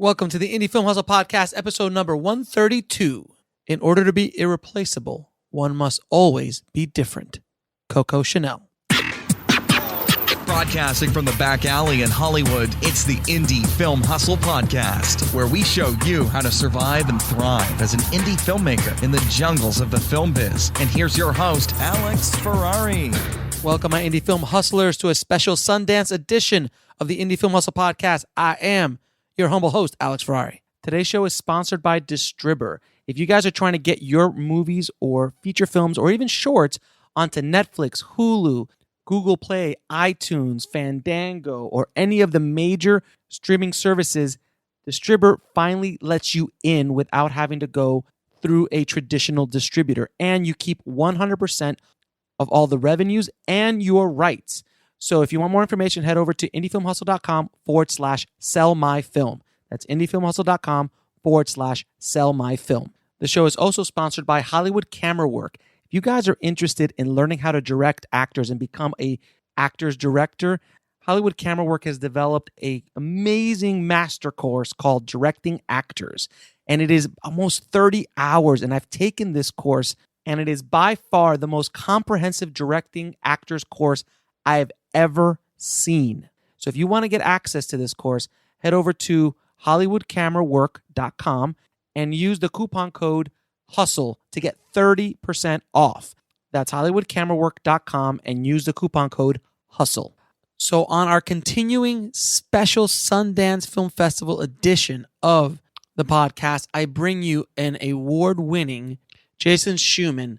Welcome to the Indie Film Hustle Podcast, episode number 132. In order to be irreplaceable, one must always be different. Coco Chanel. Broadcasting from the back alley in Hollywood, it's the Indie Film Hustle Podcast, where we show you how to survive and thrive as an indie filmmaker in the jungles of the film biz. And here's your host, Alex Ferrari. Welcome, my Indie Film Hustlers, to a special Sundance edition of the Indie Film Hustle Podcast. I am your humble host, Alex Ferrari. Today's show is sponsored by Distribber. If you guys are trying to get your movies or feature films or even shorts onto Netflix, Hulu, Google Play, iTunes, Fandango, or any of the major streaming services, Distribber finally lets you in without having to go through a traditional distributor. And you keep 100% of all the revenues and your rights. So if you want more information, head over to indiefilmhustle.com/sellmyfilm. That's indiefilmhustle.com/sellmyfilm. The show is also sponsored by Hollywood Camera Work. If you guys are interested in learning how to direct actors and become a actor's director, Hollywood Camera Work has developed an amazing master course called Directing Actors. And it is almost 30 hours. And I've taken this course, and it is by far the most comprehensive directing actors course I have ever seen. So if you want to get access to this course, head over to hollywoodcamerawork.com and use the coupon code HUSTLE to get 30% off. That's hollywoodcamerawork.com and use the coupon code HUSTLE. So on our continuing special Sundance Film Festival edition of the podcast, I bring you an award-winning Jason Shuman,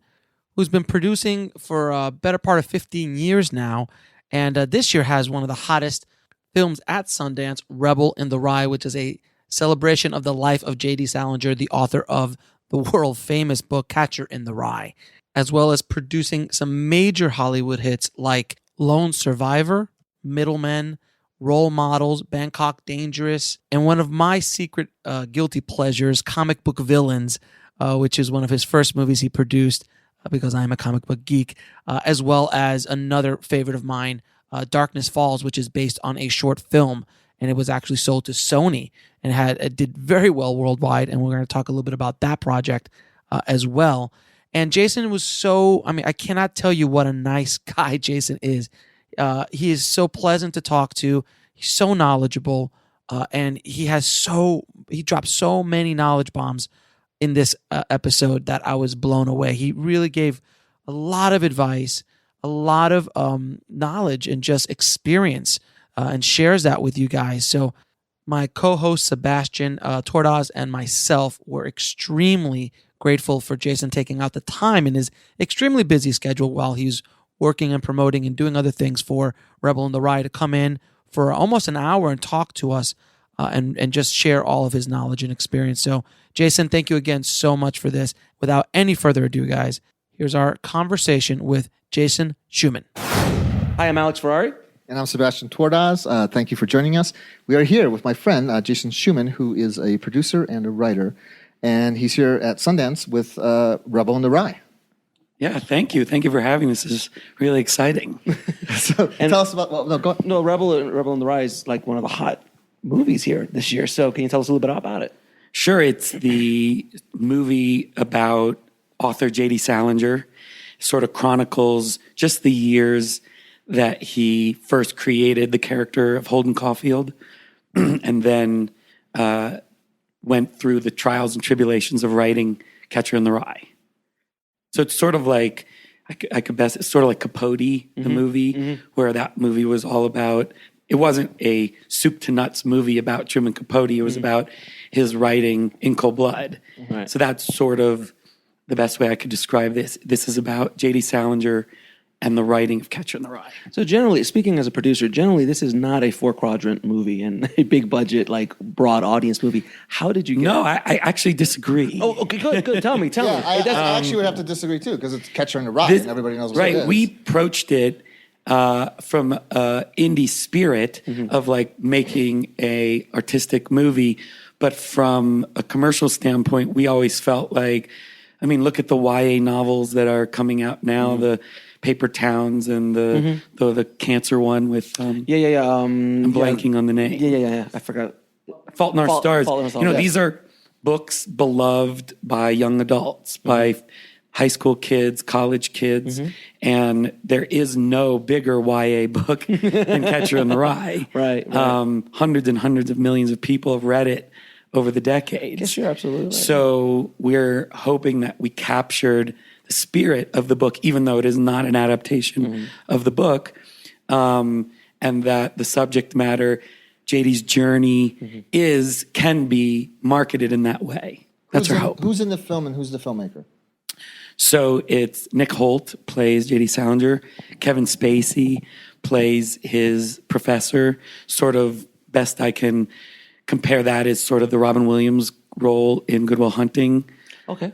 who's been producing for a better part of 15 years now. And this year has one of the hottest films at Sundance, Rebel in the Rye, which is a celebration of the life of J.D. Salinger, the author of the world-famous book Catcher in the Rye, as well as producing some major Hollywood hits like Lone Survivor, Middlemen, Role Models, Bangkok Dangerous, and one of my secret guilty pleasures, Comic Book Villains, which is one of his first movies he produced, because I'm a comic book geek, as well as another favorite of mine, Darkness Falls, which is based on a short film, and it was actually sold to Sony, and it did very well worldwide, and we're going to talk a little bit about that project as well. And Jason was I cannot tell you what a nice guy Jason is. He is so pleasant to talk to. He's so knowledgeable, and he dropped so many knowledge bombs in this episode that I was blown away. He really gave a lot of advice, a lot of knowledge and just experience, and shares that with you guys. So my co-host Sebastian Tordaz and myself were extremely grateful for Jason taking out the time in his extremely busy schedule while he's working and promoting and doing other things for Rebel in the Rye to come in for almost an hour and talk to us and just share all of his knowledge and experience. So Jason, thank you again so much for this. Without any further ado, guys, here's our conversation with Jason Shuman. Hi, I'm Alex Ferrari. And I'm Sebastian Tordaz. Thank you for joining us. We are here with my friend, Jason Shuman, who is a producer and a writer. And he's here at Sundance with Rebel in the Rye. Yeah, thank you. Thank you for having me. This is really exciting. Tell us about... Rebel in the Rye is like one of the hot movies here this year. So can you tell us a little bit about it? Sure. It's the movie about author J.D. Salinger. Sort of chronicles just the years that he first created the character of Holden Caulfield and then went through the trials and tribulations of writing Catcher in the Rye. So it's sort of like, it's sort of like Capote, the movie, where that movie was all about, it wasn't a soup to nuts movie about Truman Capote. It was about his writing in cold blood. Right. So that's sort of the best way I could describe this. This is about J.D. Salinger and the writing of Catcher in the Rye. So generally, speaking as a producer, this is not a 4-quadrant movie and a big budget, like broad audience movie. How did you get No, I actually disagree. Oh, okay, good. Tell me. I actually would have to disagree too, because it's Catcher in the Rye and everybody knows what it is. Right, we approached it from indie spirit of like making a artistic movie, but from a commercial standpoint, we always felt like, look at the YA novels that are coming out now, the Paper Towns and the cancer one with I'm blanking on the name. Yeah. I forgot. Fault in Our Stars. Fault in Our Stars, yes. These are books beloved by young adults, by high school kids, college kids, and there is no bigger YA book than Catcher in the Rye. Right. Hundreds and hundreds of millions of people have read it over the decades. Yes, you're absolutely right. So we're hoping that we captured the spirit of the book, even though it is not an adaptation of the book, and that the subject matter, JD's journey, can be marketed in that way. That's our hope. Who's in the film and who's the filmmaker? So it's Nick Holt plays J.D. Salinger. Kevin Spacey plays his professor. Sort of best I can compare that is sort of the Robin Williams role in Good Will Hunting. Okay.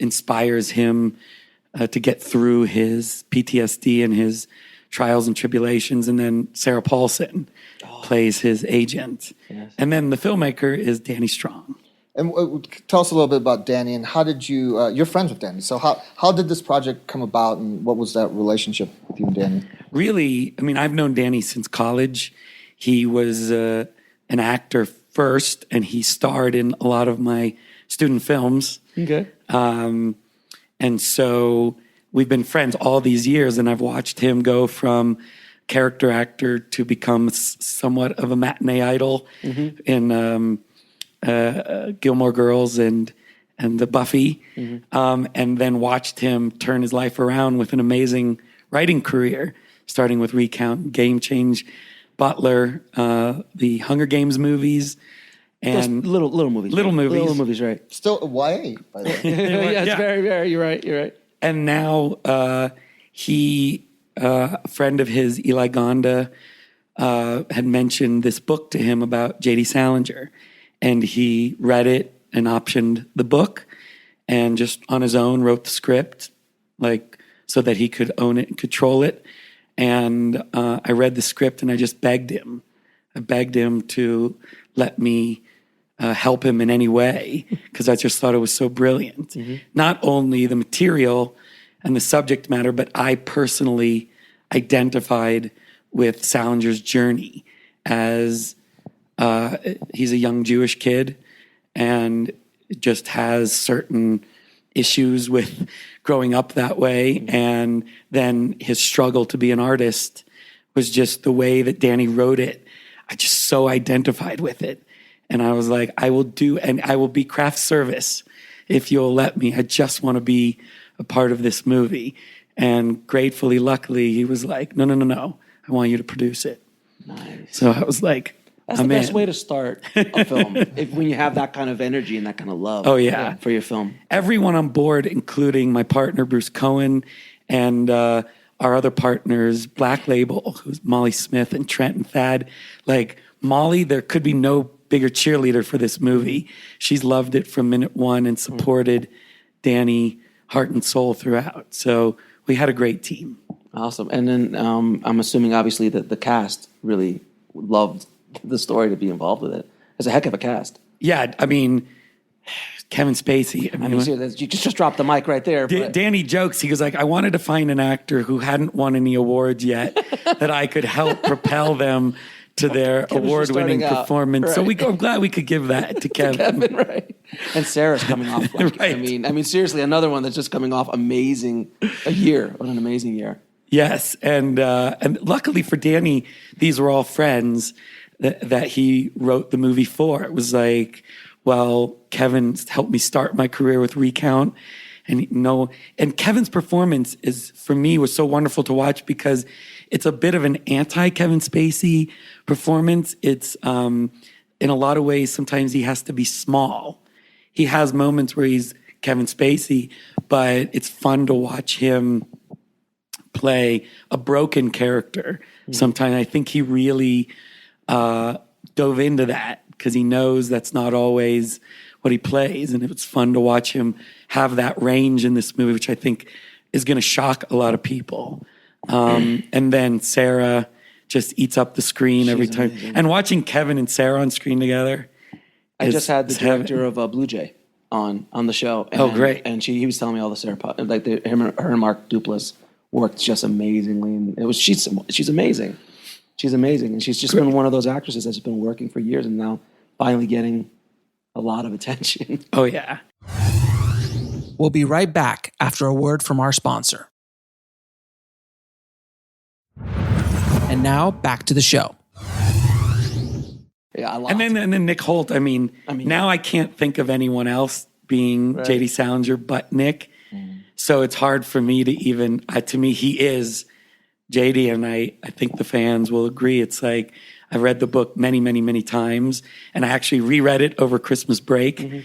Inspires him to get through his PTSD and his trials and tribulations. And then Sarah Paulson plays his agent. Yes. And then the filmmaker is Danny Strong. And tell us a little bit about Danny and how did you, you're friends with Danny, so how did this project come about and what was that relationship with you and Danny? Really, I mean, I've known Danny since college. He was an actor first and he starred in a lot of my student films. Okay. And so we've been friends all these years and I've watched him go from character actor to become somewhat of a matinee idol in Gilmore Girls and the Buffy, and then watched him turn his life around with an amazing writing career, starting with Recount, Game Change, Butler, the Hunger Games movies, and Those little movies. Little movies. Little movies, right. Still a YA, by the way. Yeah, it's Yeah. very, you're right. And now a friend of his, Eli Gonda, had mentioned this book to him about J.D. Salinger. And he read it and optioned the book and just on his own wrote the script, so that he could own it and control it. And I read the script and I just begged him. I begged him to let me help him in any way because I just thought it was so brilliant. Not only the material and the subject matter, but I personally identified with Salinger's journey as he's a young Jewish kid and just has certain issues with growing up that way. And then his struggle to be an artist was just the way that Danny wrote it. I just so identified with it. And I was like, I will be craft service if you'll let me. I just want to be a part of this movie. And gratefully, luckily, he was like, no. I want you to produce it. Nice. So I was like, That's the best way to start a film, when you have that kind of energy and that kind of love. Oh, yeah. For your film. Everyone on board, including my partner, Bruce Cohen, and our other partners, Black Label, who's Molly Smith and Trent and Thad. Like, Molly, there could be no bigger cheerleader for this movie. She's loved it from minute one and supported Danny heart and soul throughout. So we had a great team. Awesome. And then I'm assuming, obviously, that the cast really loved the story to be involved with it. It's a heck of a cast. Yeah, I mean, Kevin Spacey. I mean, you just dropped the mic right there. Danny jokes. He goes like, I wanted to find an actor who hadn't won any awards yet that I could help propel them to their award-winning performance. Right. So I'm glad we could give that to Kevin. Kevin, right. And Sarah's coming off. Right. I mean, seriously, another one that's just coming off amazing. What an amazing year. Yes, and luckily for Danny, these were all friends that he wrote the movie for. It was like, well, Kevin helped me start my career with Recount, and Kevin's performance for me was so wonderful to watch because it's a bit of an anti-Kevin Spacey performance. It's in a lot of ways, sometimes he has to be small. He has moments where he's Kevin Spacey, but it's fun to watch him play a broken character. Sometimes I think he really dove into that because he knows that's not always what he plays. And it's fun to watch him have that range in this movie, which I think is going to shock a lot of people. And then Sarah just eats up the screen every time. Amazing. And watching Kevin and Sarah on screen together. I just had the director of Blue Jay on the show. And, great. And he was telling me all the Sarah, her and Mark Duplass worked just amazingly. And she's amazing. She's amazing. And she's just been one of those actresses that's been working for years and now finally getting a lot of attention. Oh, yeah. We'll be right back after a word from our sponsor. And now back to the show. Yeah, and then Nick Holt. I mean, now I can't think of anyone else being J.D. Salinger but Nick. So it's hard for me to even, to me, he is J.D. And I think the fans will agree. It's like, I've read the book many, many, many times, and I actually reread it over Christmas break.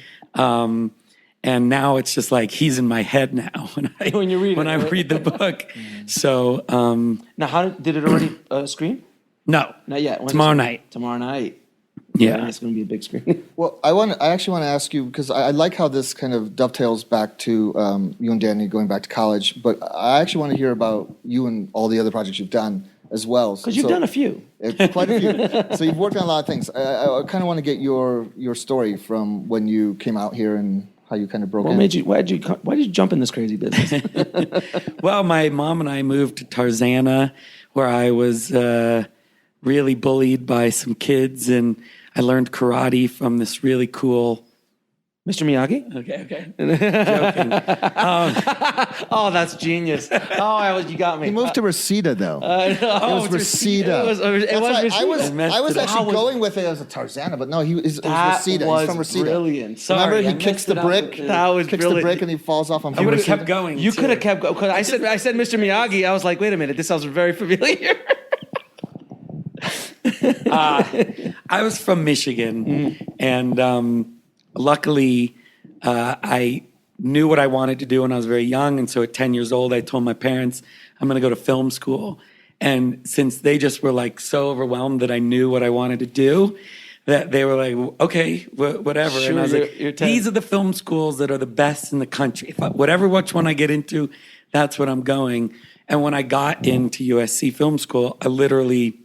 And now it's just like, he's in my head now when I read the book. So, now, how did it already screen? No. Not yet. Tomorrow night. Tomorrow night. Yeah. It's going to be a big screen. Well, I actually want to ask you, because I like how this kind of dovetails back to you and Danny going back to college, but I actually want to hear about you and all the other projects you've done as well. Because you've done a few. Quite a few. So you've worked on a lot of things. I kind of want to get your story from when you came out here and how you kind of broke in. Why did you jump in this crazy business? Well, my mom and I moved to Tarzana, where I was really bullied by some kids, and I learned karate from this really cool Mr. Miyagi? Okay. Joking. Oh, that's genius. You got me. He moved to Reseda, though. It was Reseda. I was actually going with it as a Tarzana, but no, it was Reseda. He's from Reseda. Brilliant. Remember, he kicks the brick. That was kicks brilliant. the brick and he falls off on. I would have kept going. You could have kept going. Because I said Mr. Miyagi. I was like, wait a minute, this sounds very familiar. I was from Michigan, and luckily, I knew what I wanted to do when I was very young. And so at 10 years old, I told my parents, I'm going to go to film school. And since they just were like so overwhelmed that I knew what I wanted to do, that they were like, okay, whatever. Sure, and I was like, these are the film schools that are the best in the country. Which one I get into, that's what I'm going. And when I got into USC Film School, I literally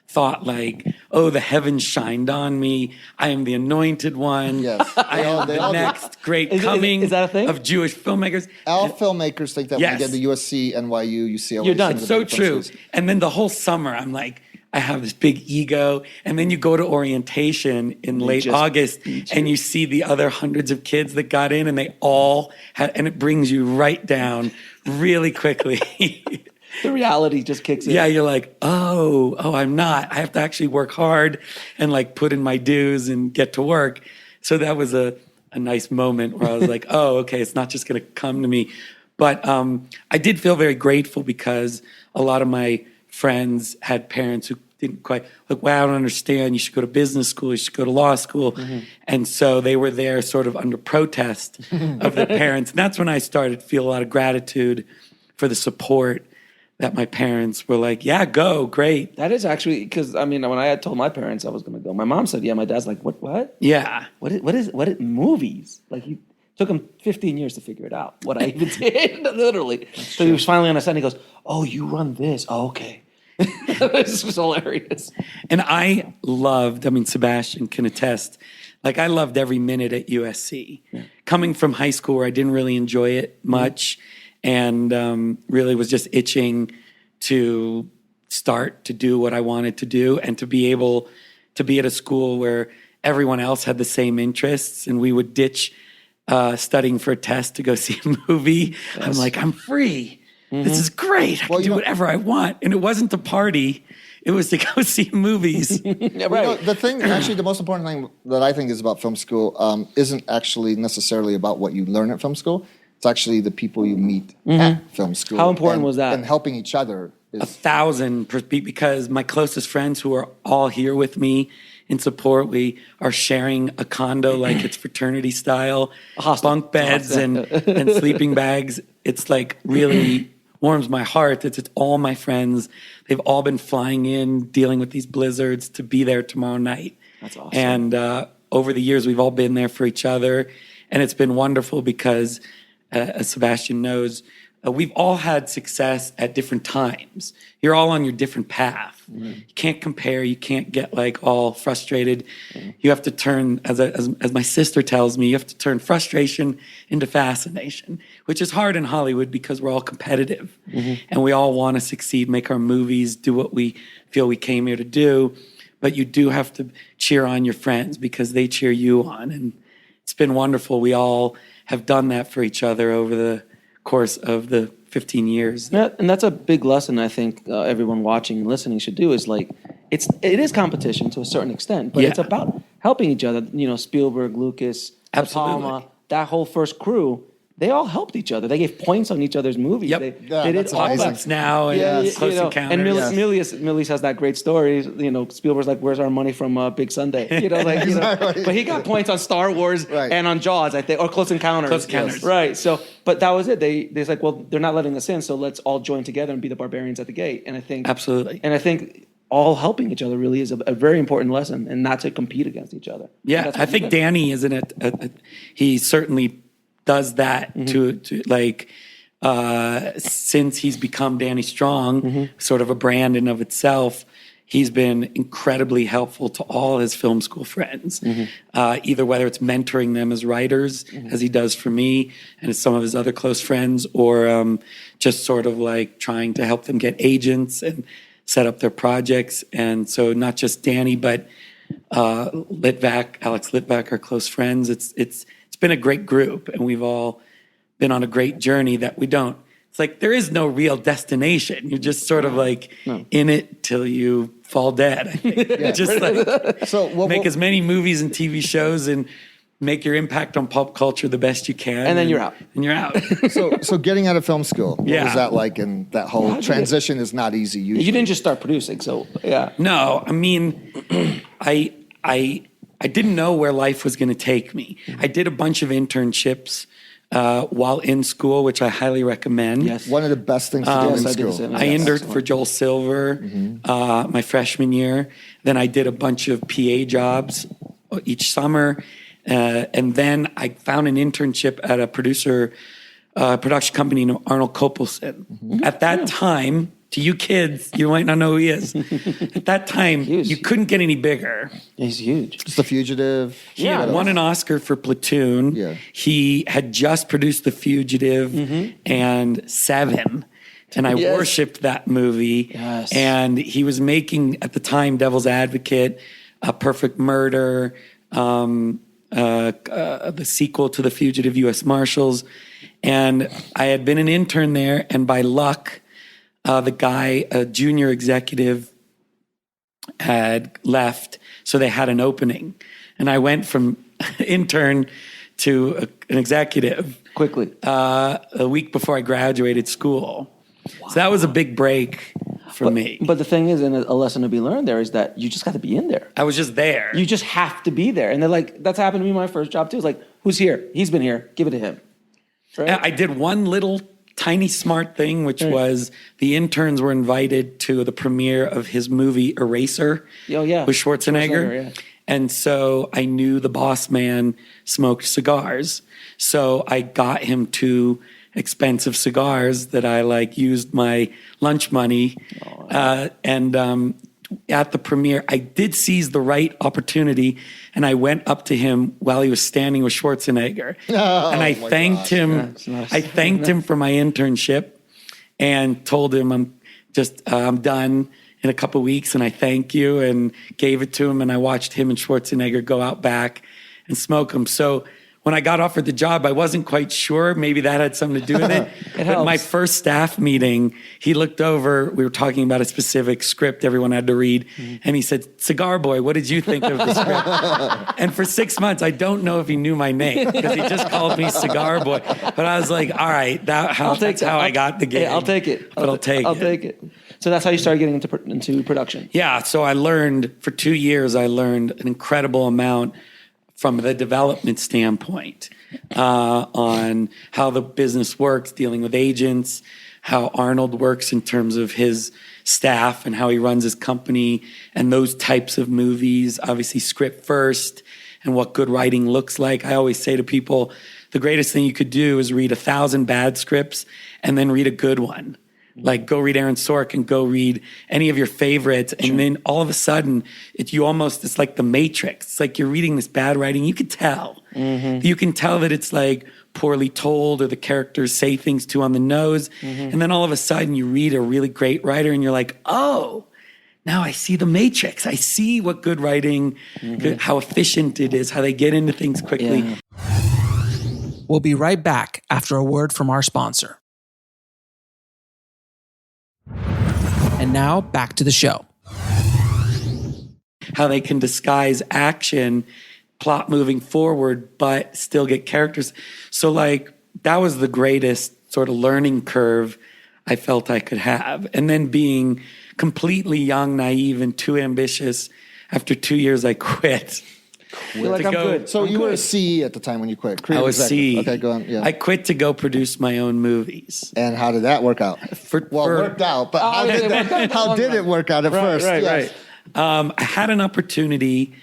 thought like, oh, the heavens shined on me. I am the anointed one. Yes. I am the next great coming is that a thing? of Jewish filmmakers. All filmmakers think that when you get to USC, NYU, UCLA. You're done. So true. And then the whole summer, I'm like, I have this big ego. And then you go to orientation in late August and you see the other hundreds of kids that got in, and they all had, and it brings you right down really quickly. The reality just kicks in. Yeah, you're like, oh, I'm not. I have to actually work hard and like put in my dues and get to work. So that was a nice moment where I was like, oh, okay, it's not just going to come to me. But I did feel very grateful because a lot of my friends had parents who didn't quite, like, well, I don't understand. You should go to business school. You should go to law school. Mm-hmm. And so they were there sort of under protest of their parents. And that's when I started to feel a lot of gratitude for the support that my parents were like, yeah, go, great. That is actually, because, I mean, when I had told my parents I was going to go, my mom said, yeah, my dad's like, what? Yeah. What is movies? Like, he took him 15 years to figure it out, what I even did, literally. So he was finally on a set, and he goes, oh, you run this? Oh, okay. This was hilarious. And I loved, Sebastian can attest, like, I loved every minute at USC. Yeah. Coming from high school where I didn't really enjoy it much, and really was just itching to start to do what I wanted to do and to be able to be at a school where everyone else had the same interests, and we would ditch studying for a test to go see a movie. Yes. I'm like, I'm free. Mm-hmm. This is great. I can do whatever I want. And it wasn't to party. It was to go see movies. Yeah, right. The thing, actually, the most important thing that I think is about film school isn't actually necessarily about what you learn at film school. It's actually the people you meet at film school. How important was that? And helping each other. 1,000%, because my closest friends who are all here with me in support, we are sharing a condo like it's fraternity style, bunk beds and sleeping bags. It's like really warms my heart. It's all my friends. They've all been flying in, dealing with these blizzards to be there tomorrow night. That's awesome. And over the years, we've all been there for each other. And it's been wonderful because, as Sebastian knows, we've all had success at different times. You're all on your different path. Mm-hmm. You can't compare. You can't get like all frustrated. Mm-hmm. You have to turn, as my sister tells me, you have to turn frustration into fascination, which is hard in Hollywood because we're all competitive. Mm-hmm. And we all want to succeed, make our movies, do what we feel we came here to do. but you do have to cheer on your friends because they cheer you on. And it's been wonderful. We all have done that for each other over the course of the 15 years. Yeah, and that's a big lesson I think everyone watching and listening should do is like, it is competition to a certain extent, but it's about helping each other. You know, Spielberg, Lucas, De Palma, that whole first crew, they all helped each other. They gave points on each other's movies. Yep. They did that's Apocalypse Now and Close Encounters. And Milius has that great story. You know, Spielberg's like, "Where's our money from Big Sunday?" You know, like but he got points on Star Wars and on Jaws, I think, or Close Encounters. Close Encounters. Right. So, but that was it. They're like, well, they're not letting us in, so let's all join together and be the barbarians at the gate. And I think Absolutely. And I think all helping each other really is a very important lesson, and not to compete against each other. Yeah, I think Danny is in it. He certainly does that to like since he's become Danny Strong, sort of a brand in of itself. He's been incredibly helpful to all his film school friends, either whether it's mentoring them as writers, as he does for me and as some of his other close friends, or just sort of like trying to help them get agents and set up their projects. And so not just Danny, but Alex Litvak, our close friends. It's been a great group, and we've all been on a great journey that it's like there is no real destination. You're just sort of like in it till you fall dead. I think. Just like make as many movies and TV shows and make your impact on pop culture the best you can. And then you're out. And you're out. So getting out of film school, what was that like? And that whole transition is not easy usually. You didn't just start producing, so yeah. No, I mean, I didn't know where life was going to take me. I did a bunch of internships while in school, which I highly recommend. Yes. One of the best things to do in school. I interned for Joel Silver my freshman year. Then I did a bunch of PA jobs each summer. And then I found an internship at a production company named Arnold Kopelson. At that time, to you kids, you might not know who he is. At that time, you couldn't get any bigger. He's huge. Just The Fugitive. He had won an Oscar for Platoon. Yeah. He had just produced The Fugitive and Seven. And I worshipped that movie. Yes. And he was making, at the time, Devil's Advocate, A Perfect Murder, the sequel to The Fugitive, U.S. Marshals. And I had been an intern there, and by luck, the guy, a junior executive, had left, so they had an opening. And I went from intern to an executive Quickly. a week before I graduated school. Wow. So that was a big break for me. But the thing is, and a lesson to be learned there is that you just got to be in there. I was just there. You just have to be there. And they're like, that's happened to me my first job too. It's like, who's here? He's been here. Give it to him. Right? I did one little tiny smart thing, which was the interns were invited to the premiere of his movie Eraser with Schwarzenegger. And so I knew the boss man smoked cigars. So I got him 2 expensive cigars that I used my lunch money. At the premiere, I did seize the right opportunity, and I went up to him while he was standing with Schwarzenegger, and I thanked him. Nice. I thanked him for my internship, and told him I'm done in a couple of weeks, and I thank you, and gave it to him. And I watched him and Schwarzenegger go out back and smoke them. So when I got offered the job, I wasn't quite sure. Maybe that had something to do with it. But my first staff meeting, he looked over. We were talking about a specific script everyone had to read. And he said, "Cigar Boy, what did you think of the script?" And for 6 months, I don't know if he knew my name because he just called me Cigar Boy. But I was like, all right, that's how I got the gig. Yeah, I'll take it. I'll take it. So that's how you started getting into production. Yeah. So I learned, for 2 years, an incredible amount from the development standpoint on how the business works, dealing with agents, how Arnold works in terms of his staff and how he runs his company and those types of movies, obviously script first and what good writing looks like. I always say to people, the greatest thing you could do is read 1,000 bad scripts and then read a good one. Like go read Aaron Sorkin, go read any of your favorites. And then all of a sudden it's like the Matrix. It's like you're reading this bad writing. You can tell. You can tell that it's like poorly told or the characters say things too on the nose. And then all of a sudden you read a really great writer and you're like, oh, now I see the matrix. I see what good writing, how efficient it is, how they get into things quickly. Yeah. We'll be right back after a word from our sponsor. And now back to the show. How they can disguise action, plot moving forward, but still get characters. So like that was the greatest sort of learning curve I felt I could have. And then being completely young, naive, and too ambitious, after 2 years, I quit. You're like, I'm good. So you were a C at the time when you quit. I was C. Okay, go on. Yeah. I quit to go produce my own movies. And how did that work out? It worked out, but how did it work out at first? Right. I had an opportunity.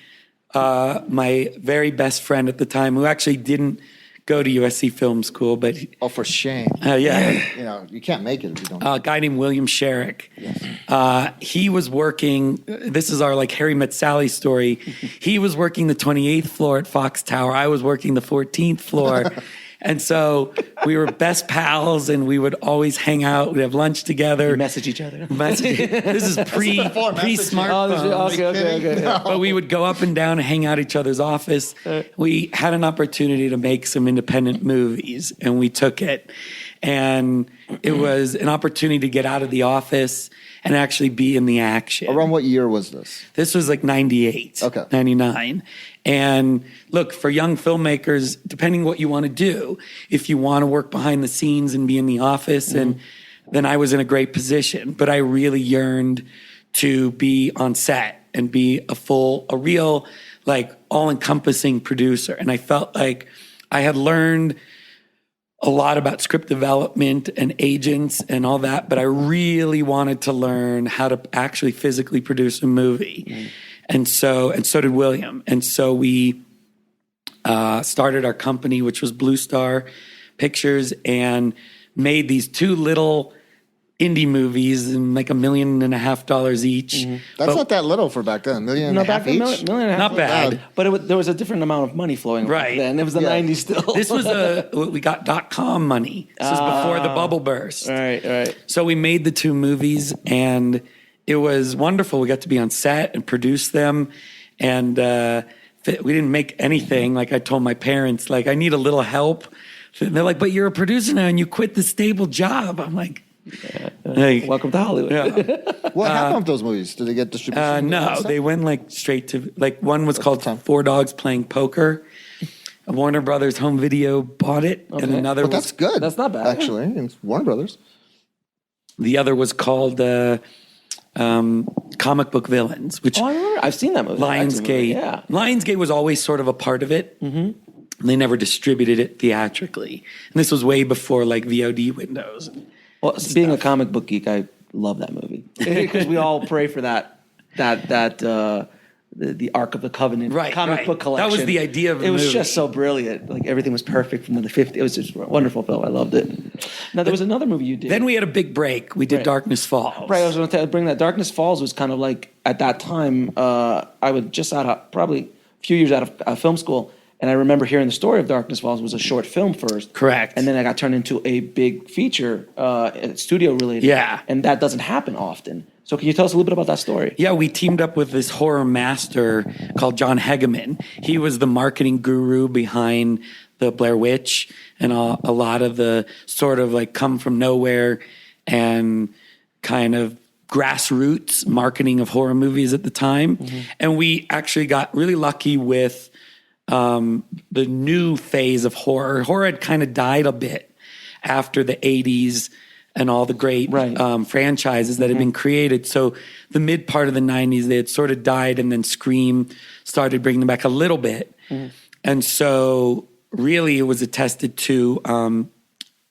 My very best friend at the time, who actually didn't go to USC Film School, but for shame. You can't make it if you don't. A guy named William Sherrick. Yes. He was working. This is our like Harry Met Sally story. He was working the 28th floor at Fox Tower. I was working the 14th floor. And so we were best pals, and we would always hang out. We'd have lunch together. You message each other. This is pre-smartphone. Okay. No. But we would go up and down and hang out at each other's office. We had an opportunity to make some independent movies, and we took it. And it was an opportunity to get out of the office and actually be in the action. Around what year was this? This was like 98, 99. And look, for young filmmakers, depending what you want to do, if you want to work behind the scenes and be in the office, and then I was in a great position. But I really yearned to be on set and be a real, like, all-encompassing producer. And I felt like I had learned a lot about script development and agents and all that, but I really wanted to learn how to actually physically produce a movie. And so did William. And so we started our company, which was Blue Star Pictures, and made these two little indie movies and like $1.5 million each. That's not that little for back then. $1.5 million each. Not bad. But there was a different amount of money flowing right then. It was the 90s still. This was we got .com money. This was before the bubble burst. Right. So we made the two movies, and it was wonderful. We got to be on set and produce them, and we didn't make anything. Like I told my parents, like I need a little help. And they're like, but you're a producer now, and you quit the stable job. I'm like, welcome to Hollywood. What happened with those movies? Did they get distribution? No, they went like straight to, like, one was called Four Dogs Playing Poker. Warner Brothers Home Video bought it, and another was, that's good. That's not bad, actually. It's Warner Brothers. The other was called Comic Book Villains, which I remember. I've seen that movie. Lionsgate. Yeah, Lionsgate was always sort of a part of it. They never distributed it theatrically, and this was way before like VOD windows. Well, being a comic book geek, I love that movie because we all pray for that the Ark of the Covenant comic book collection. That was the idea of the movie. It was just so brilliant. Like everything was perfect from the 50s. It was just a wonderful film. I loved it. Now there was another movie you did. Then we had a big break. We did Darkness Falls. Right. I was going to bring that. Darkness Falls was kind of like at that time. I was just probably a few years out of film school. And I remember hearing the story of Darkness Falls was a short film first. Correct. And then I got turned into a big feature, studio related. Yeah. And that doesn't happen often. So can you tell us a little bit about that story? Yeah, we teamed up with this horror master called John Hegeman. He was the marketing guru behind the Blair Witch and a lot of the sort of like come from nowhere and kind of grassroots marketing of horror movies at the time. And we actually got really lucky with the new phase of horror. Horror had kind of died a bit after the 80s and all the great franchises that had been created. So the mid part of the 90s, they had sort of died, and then Scream started bringing them back a little bit. And so really it was attested to,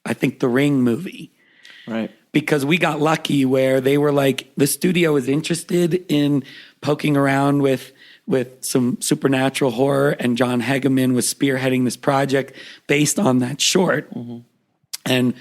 I think, the Ring movie. Right. Because we got lucky where they were like, the studio was interested in poking around with some supernatural horror, and John Hegeman was spearheading this project based on that short. And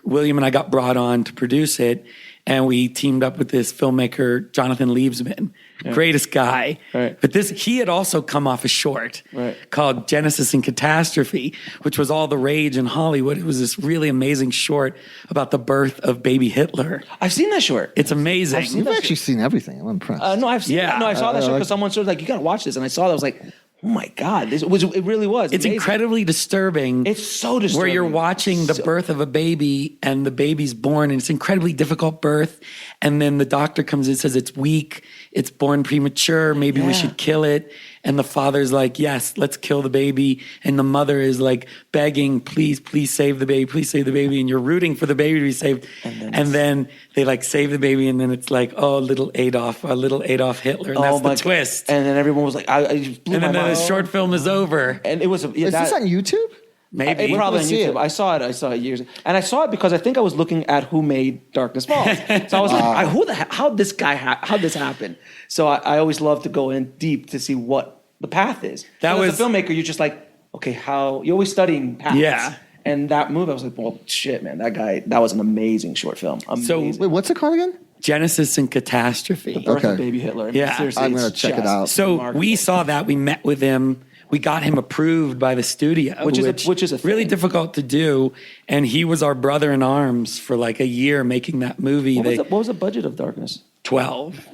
William and I got brought on to produce it, and we teamed up with this filmmaker, Jonathan Liebsman, greatest guy. Right. But he had also come off a short called Genesis and Catastrophe, which was all the rage in Hollywood. It was this really amazing short about the birth of baby Hitler. I've seen that short. It's amazing. You've actually seen everything. I'm impressed. No, I've seen. Yeah. No, I saw that show because someone sort of like, you got to watch this, and I saw that. I was like, oh my god, it really was. It's amazing. incredibly disturbing. It's so disturbing. Where you're watching the birth of a baby, and the baby's born, and it's an incredibly difficult birth. And then the doctor comes in and says it's weak, it's born premature, maybe we should kill it. And the father's like, yes, let's kill the baby. And the mother is like begging, please, please save the baby, please save the baby. And you're rooting for the baby to be saved. And then they like save the baby, and then it's like, oh, little Adolf Hitler. And that's the twist. And then everyone was like, I just blew And then my mind. the short film is over. And it was Is this on YouTube? Maybe. It probably on see YouTube. it? I saw it years ago. And I saw it because I think I was looking at who made Darkness Falls. So I was like, how'd this happen? So I always love to go in deep to see what the path is. As a filmmaker, you're just like, okay, you're always studying paths. Yeah. And that movie, I was like, well, shit, man, that was an amazing short film. Amazing. Wait, what's it called again? Genesis and Catastrophe. Birth of Baby Hitler. Yeah. Seriously, I'm gonna it's check it just out. So remarkable. we saw that. We met with him. We got him approved by the studio, Which is a really thing. difficult to do. And he was our brother in arms for like a year making that movie. What was the budget of Darkness? 12.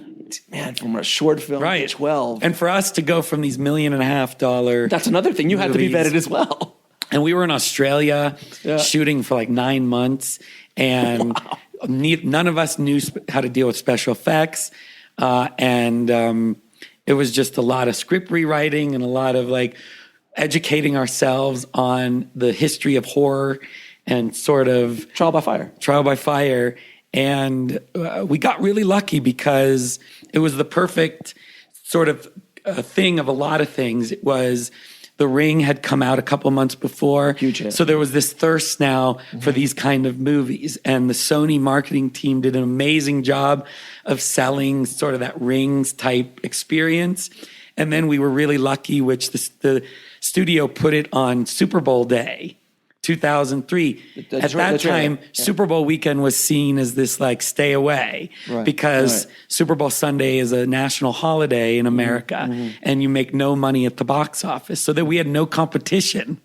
Man, from a short film to 12. And for us to go from these $1.5 million. That's another thing. You had to be movies. vetted as well. And we were in Australia shooting for like 9 months. And none of us knew how to deal with special effects. It was just a lot of script rewriting and a lot of like educating ourselves on the history of horror and sort of Trial by fire. And we got really lucky because it was the perfect sort of thing of a lot of things. It was The Ring had come out a couple months before. Huge hit. So there was this thirst now for these kind of movies. And the Sony marketing team did an amazing job of selling sort of that Rings type experience. And then we were really lucky, which the studio put it on Super Bowl day, 2003. At that time, Super Bowl weekend was seen as this like stay away because Super Bowl Sunday is a national holiday in America and you make no money at the box office. So that we had no competition.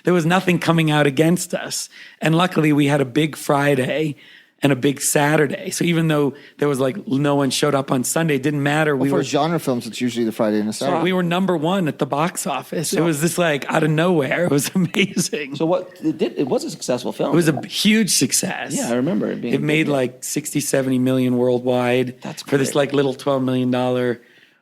There was nothing coming out against us. And luckily we had a big Friday and a big Saturday. So even though there was like no one showed up on Sunday, it didn't matter. For genre films, it's usually the Friday and the Saturday. We were #1 at the box office. It was just like out of nowhere. It was amazing. So it was a successful film. It was a huge success. Yeah, I remember it being. It made like 60, 70 million worldwide. That's for this great. like little $12 million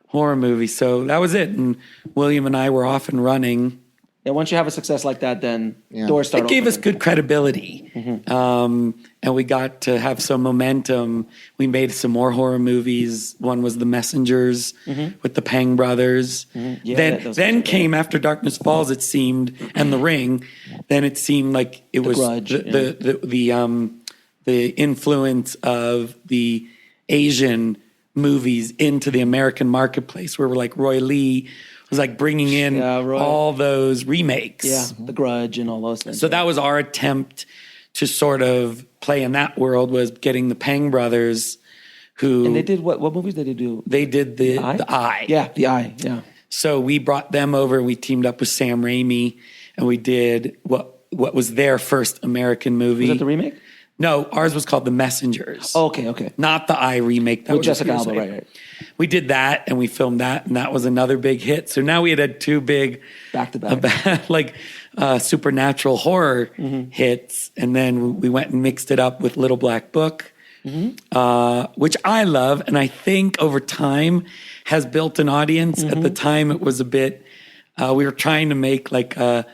horror movie. So that was it. And William and I were off and running. Yeah, once you have a success like that, then doors start It gave us opening. good credibility. And we got to have some momentum. We made some more horror movies. One was The Messengers with the Pang brothers. Yeah, then came after Darkness Falls, it seemed, and The Ring. Then it seemed like it was Grudge, the influence of the Asian movies into the American marketplace, where we're like Roy Lee was like bringing in all those remakes. Yeah, The Grudge and all those things. So that was our attempt to sort of play in that world, was getting the Pang brothers, who... And they did what movies did they do? They did the Eye. Yeah, The Eye, yeah. So we brought them over and we teamed up with Sam Raimi and we did what was their first American movie. Was that the remake? No, ours was called The Messengers. Oh, okay. Not the Eye remake. That With was Jessica years Alba, later. right. We did that and we filmed that, and that was another big hit. So now we had two big back-to-back like supernatural horror hits, and then we went and mixed it up with Little Black Book, which I love, and I think over time has built an audience. At the time, it was a bit. We were trying to make like a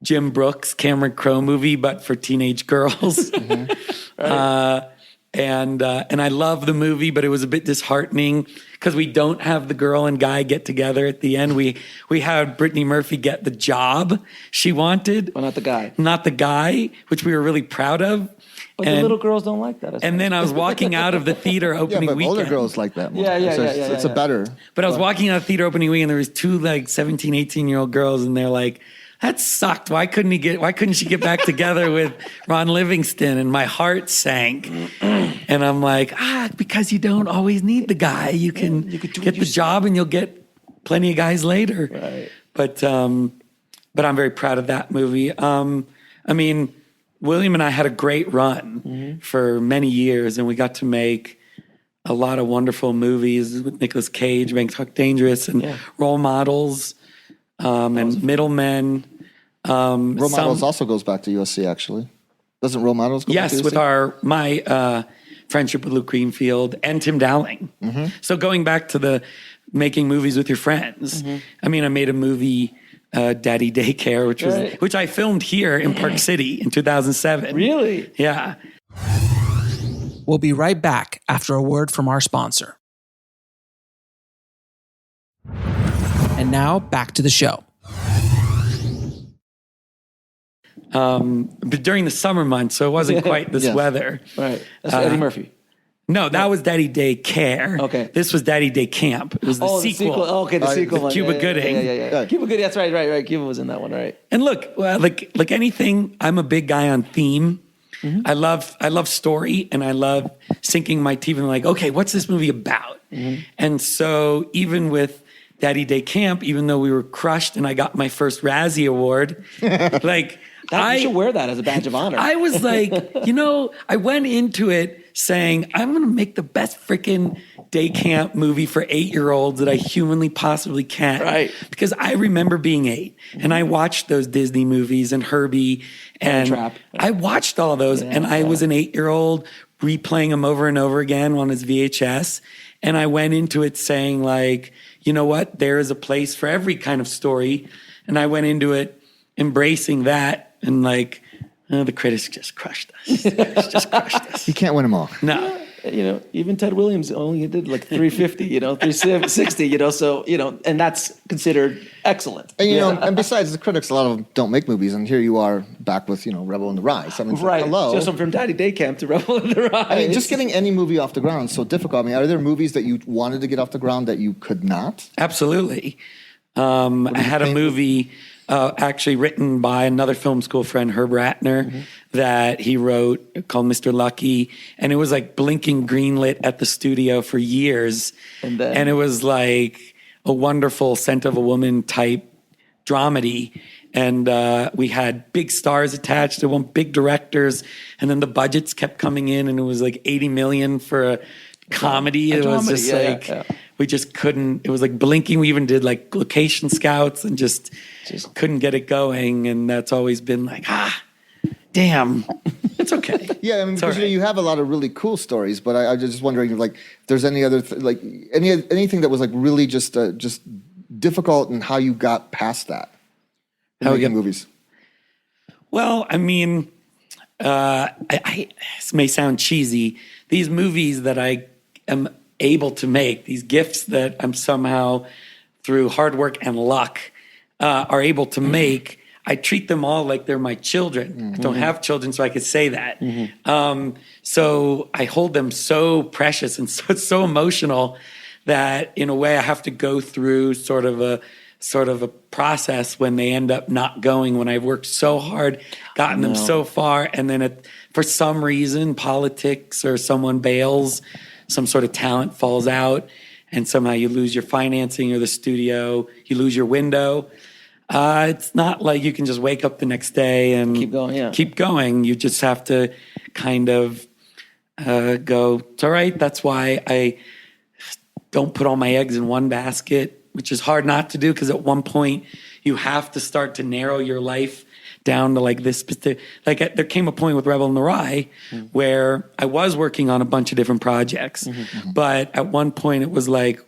Jim Brooks, Cameron Crowe movie, but for teenage girls. And I love the movie, but it was a bit disheartening because we don't have the girl and guy get together at the end. We had Brittany Murphy get the job she wanted. But not the guy. Not the guy, which we were really proud of. But the little girls don't like that. And then I was walking out of the theater opening but weekend. older girls like that more. Yeah. It's a better. But I was walking out of the theater opening weekend, and there was two like 17, 18-year-old girls, and they're like, that sucked. Why couldn't she get back together with Ron Livingston? And my heart sank. And I'm like, because you don't always need the guy. You can get the job and you'll get plenty of guys later. Right. But I'm very proud of that movie. I mean, William and I had a great run for many years, and we got to make a lot of wonderful movies with Nicolas Cage, Bangkok Dangerous, and Role Models, and Middlemen. Role Models also goes back to USC, actually. Doesn't Role Models go back to USC? Yes, with my friendship with Luke Greenfield and Tim Dowling. So going back to the making movies with your friends, I mean, I made a movie, Daddy Daycare, which I filmed here in Park City in 2007. Really? Yeah. We'll be right back after a word from our sponsor. And now back to the show. But during the summer months, so it wasn't quite this weather. Right. That's Eddie Murphy. No, that was Daddy Day Care. Okay. This was Daddy Day Camp. It was the sequel. Okay, the sequel one. Cuba Gooding. Yeah. Cuba Gooding, that's right. Cuba was in that one, right. And look, like anything, I'm a big guy on theme. I love story, and I love sinking my teeth and like, okay, what's this movie about? And so even with Daddy Day Camp, even though we were crushed and I got my first Razzie Award, like you should wear that as a badge of honor. I was like, I went into it saying, I'm going to make the best freaking day camp movie for 8-year-olds that I humanly possibly can. Right. Because I remember being 8 and I watched those Disney movies and Herbie and Trap. I watched all those and I was an 8-year-old replaying them over and over again on his VHS. And I went into it saying like, you know what? There is a place for every kind of story. And I went into it embracing that and like, the critics just crushed us. You can't win them all. No. Even Ted Williams only did like 350, 360, so, and that's considered excellent. And, and besides the critics, a lot of them don't make movies. And here you are back with, Rebel in the Rye. So, right. Hello. Just from Daddy Day Camp to Rebel in the Rye. I mean, just getting any movie off the ground is so difficult. I mean, are there movies that you wanted to get off the ground that you could not? Absolutely. I had a movie actually written by another film school friend, Herb Ratner, that he wrote called Mr. Lucky. And it was like blinking greenlit at the studio for years. And it was like a wonderful Scent of a Woman type dramedy. And we had big stars attached to one, big directors. And then the budgets kept coming in and it was like 80 million for a comedy. It was just we just couldn't, it was like blinking. We even did like location scouts and just couldn't get it going. And that's always been like, damn, it's okay. Yeah, I mean, because you have a lot of really cool stories, but I'm just wondering if there's any other, anything that was like really just difficult and how you got past that. How we get movies. Well, I mean, this may sound cheesy. These movies that I am able to make, these gifts that I'm somehow through hard work and luck are able to make, I treat them all like they're my children. I don't have children, so I could say that. So I hold them so precious and so emotional that in a way I have to go through sort of a process when they end up not going, when I've worked so hard, gotten them so far, and then for some reason, politics or someone bails, some sort of talent falls out, and somehow you lose your financing or the studio, you lose your window. It's not like you can just wake up the next day and keep going. You just have to kind of go, it's all right. That's why I don't put all my eggs in one basket, which is hard not to do because at one point you have to start to narrow your life down to like this specific, there came a point with Rebel in the Rye where I was working on a bunch of different projects, but at one point it was like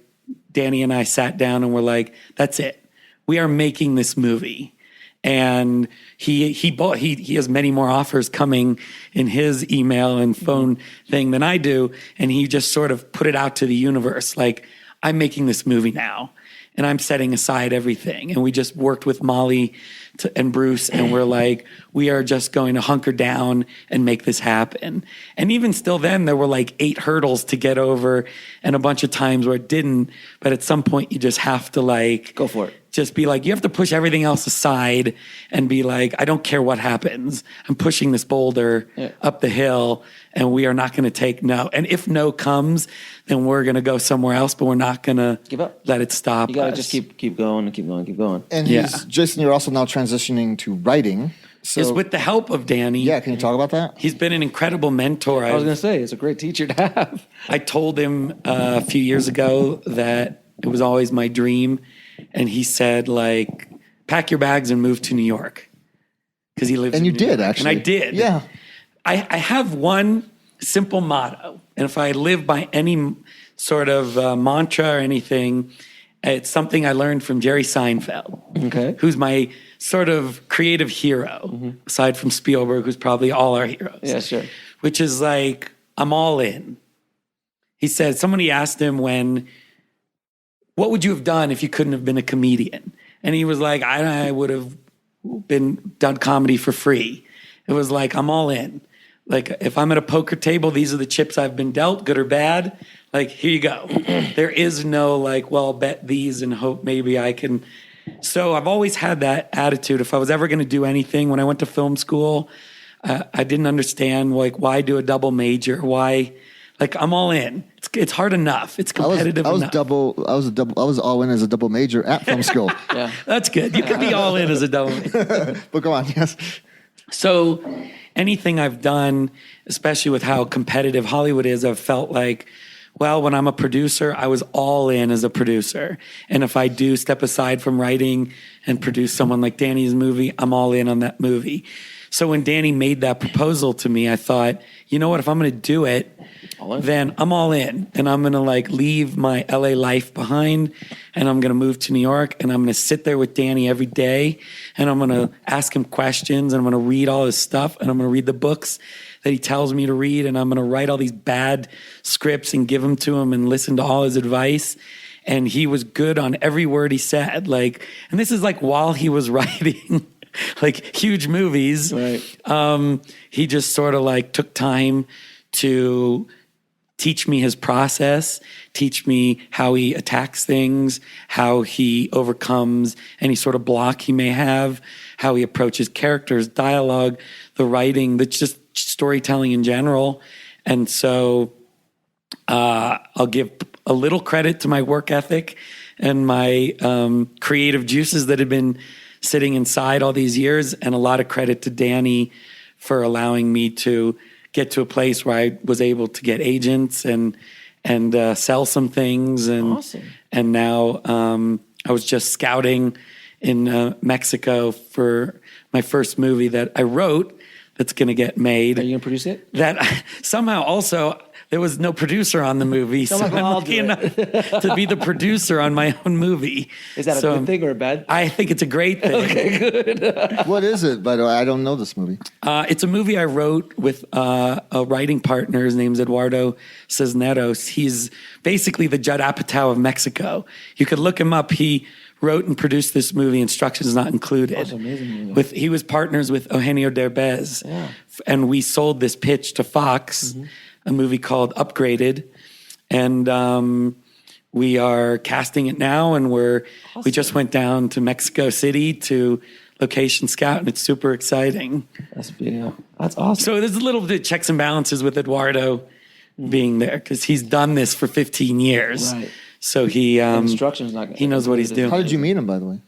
Danny and I sat down and we're like, that's it. We are making this movie. And he has many more offers coming in his email and phone thing than I do. And he just sort of put it out to the universe. Like, I'm making this movie now and I'm setting aside everything. And we just worked with Molly and Bruce and we're like, we are just going to hunker down and make this happen. And even still then there were like 8 hurdles to get over and a bunch of times where it didn't. But at some point you just have to like, go for it. just be like, you have to push everything else aside and be like, I don't care what happens. I'm pushing this boulder up the hill, and we are not going to take no. And if no comes, then we're going to go somewhere else, but we're not going to give up. Let it stop. You got to us. just keep going and keep going, keep going. And Jason, you're also now transitioning to writing. So It's with the help of Danny. yeah, can you talk about that? He's been an incredible mentor. I was going to say, it's a great teacher to have. I told him a few years ago that it was always my dream. And he said, like, pack your bags and move to New York. Because he lives And in you New did, York. actually. And I did. Yeah. I have one simple motto. And if I live by any sort of mantra or anything, it's something I learned from Jerry Seinfeld. Okay. Who's my sort of creative hero, aside from Spielberg, who's probably all our heroes. Yeah, sure. Which is like, I'm all in. He said, somebody asked him what would you have done if you couldn't have been a comedian? And he was like, I would have done comedy for free. It was like, I'm all in. Like, if I'm at a poker table, these are the chips I've been dealt, good or bad. Like, here you go. There is no like, well, bet these and hope maybe I can. So I've always had that attitude. If I was ever going to do anything, when I went to film school, I didn't understand, like, why do a double major? Why? Like, I'm all in. It's hard enough. It's competitive enough. I was all in as a double major at film school. Yeah. That's good. You can be all in as a double major. But go on, yes. So anything I've done, especially with how competitive Hollywood is, I've felt like, well, when I'm a producer, I was all in as a producer. And if I do step aside from writing and produce someone like Danny's movie, I'm all in on that movie. So when Danny made that proposal to me, I thought, you know what, if I'm going to do it, then I'm all in. And I'm going to like leave my LA life behind, and I'm going to move to New York, and I'm going to sit there with Danny every day, and I'm going to ask him questions, and I'm going to read all his stuff, and I'm going to read the books that he tells me to read, and I'm going to write all these bad scripts and give them to him and listen to all his advice. And he was good on every word he said. Like, and this is like while he was writing like huge movies. Right. He just sort of like took time to teach me his process, teach me how he attacks things, how he overcomes any sort of block he may have, how he approaches characters, dialogue, the writing, the just storytelling in general. And so I'll give a little credit to my work ethic and my creative juices that have been sitting inside all these years, and a lot of credit to Danny for allowing me to get to a place where I was able to get agents and sell some things. And Awesome. And now I was just scouting in Mexico for my first movie that I wrote that's going to get made. Are you going to produce it? That somehow also there was no producer on the movie, so I'm lucky enough to be the producer on my own movie. Is that a good thing or a bad? I think it's a great thing. Okay, good. What is it, by the way? I don't know this movie. It's a movie I wrote with a writing partner. His name's Eduardo Cisneros. He's basically the Judd Apatow of Mexico. You could look him up. He wrote and produced this movie, instructions not included. That's amazing movie. He was partners with Eugenio Derbez. Yeah. And we sold this pitch to Fox, a movie called Upgraded. And we are casting it now, and we just went down to Mexico City to location scout, and it's super exciting. That's awesome. So there's a little bit of checks and balances with Eduardo being there, because he's done this for 15 years. Right. So he instructions not he knows what he's doing. How did you meet him, by the way?